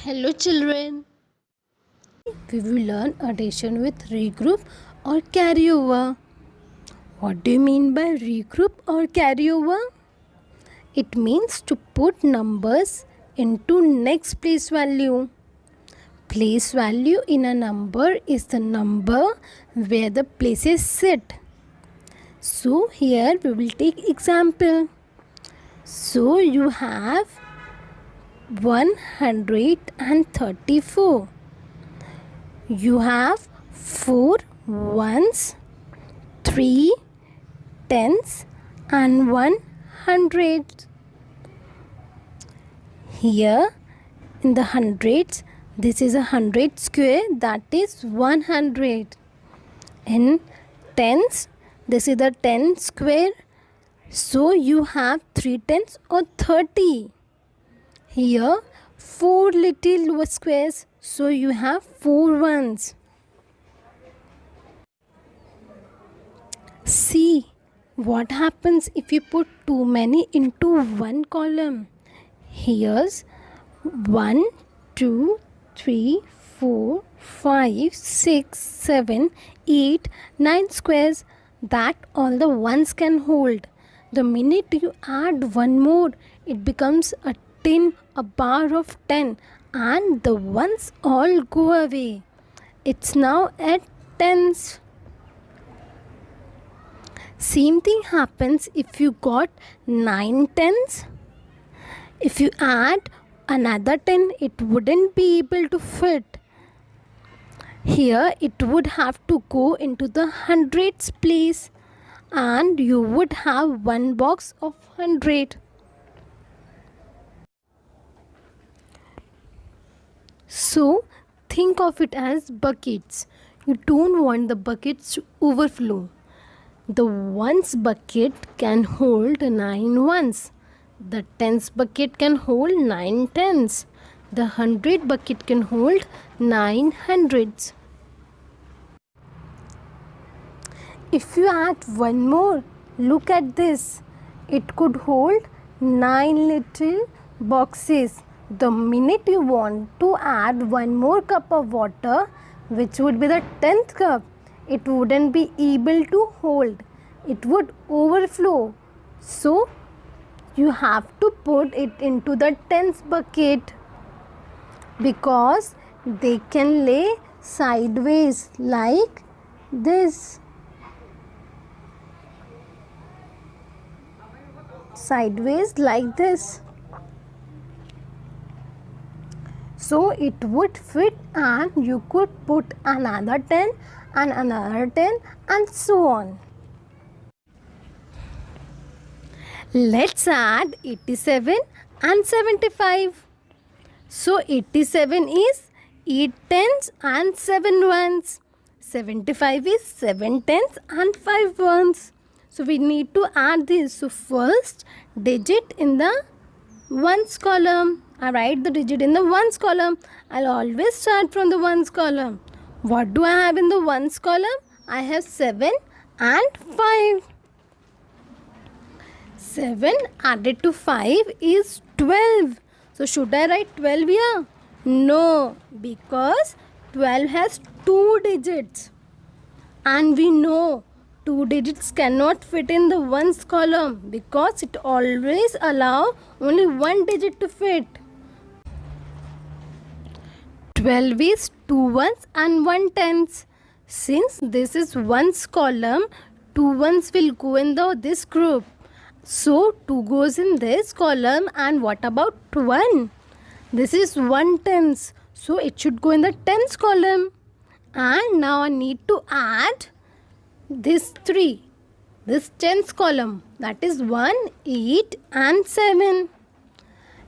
Hello children. We will learn addition with regroup or carryover. What do you mean by regroup or carryover? It means to put numbers into next place value. Place value in a number is the number where the places sit. So here we will take example. So you have 134. You have 4 ones, 3 tens and 1 hundreds. Here in the hundreds, this is a 100 square, that is 100. In tens, this is the 10 square, so you have 3 tens or 30. Here 4 little squares, so you have 4 ones. See what happens if you put too many into one column. Here's 1, 2, 3, 4, 5, 6, 7, 8, 9 squares that all the ones can hold. The minute you add one more, it becomes a 10, a bar of 10, and the ones all go away. It's now at tens. Same thing happens if you got 9 tens. If you add another 10, it wouldn't be able to fit. Here it would have to go into the hundreds place, and you would have one box of 100. So think of it as buckets. You don't want the buckets to overflow. The ones bucket can hold 9 ones. The tens bucket can hold 9 tens. The 100 bucket can hold 9 hundreds. If you add one more, look at this. It could hold 9 little boxes. The minute you want to add one more cup of water, which would be the 10th cup, it wouldn't be able to hold. It would overflow. So you have to put it into the 10th bucket, because they can lay sideways like this. Sideways like this. So it would fit, and you could put another 10 and another 10 and so on. Let's add 87 and 75. So 87 is 8 tens and 7 ones. 75 is 7 tens and 5 ones. So we need to add this. So first digit in the ones column. I write the digit in the ones column. I'll always start from the ones column. What do I have in the ones column? I have 7 and 5. 7 added to 5 is 12. So should I write 12 here? No, because 12 has 2 digits. And we know 2 digits cannot fit in the ones column, because it always allows only 1 digit to fit. 12 is 2 ones and 1 tens. Since this is ones column, 2 ones will go in this group. So 2 goes in this column, and what about 1? This is 1 tens. So it should go in the tens column. And now I need to add this 3. This tens column, that is 1, 8 and 7.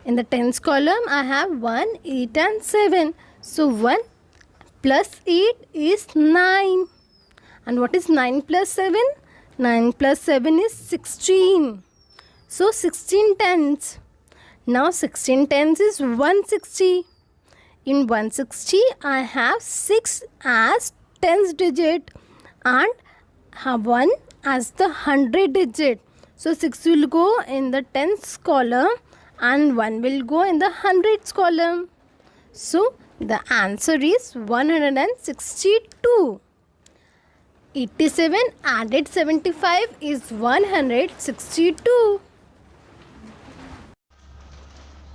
In the tens column I have 1, 8 and 7. So 1 plus 8 is 9. And what is 9 plus 7? 9 plus 7 is 16. So 16 tens. Now 16 tens is 160. In 160 I have 6 as tens digit and have 1 as the 100 digit. So 6 will go in the tens column and 1 will go in the hundreds column. So the answer is 162. 87 added 75 is 162.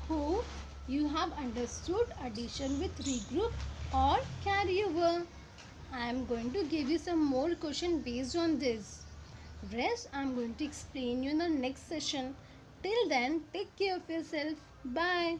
Hope you have understood addition with regroup or carryover. I am going to give you some more question based on this. Rest I am going to explain you in the next session. Till then, take care of yourself. Bye.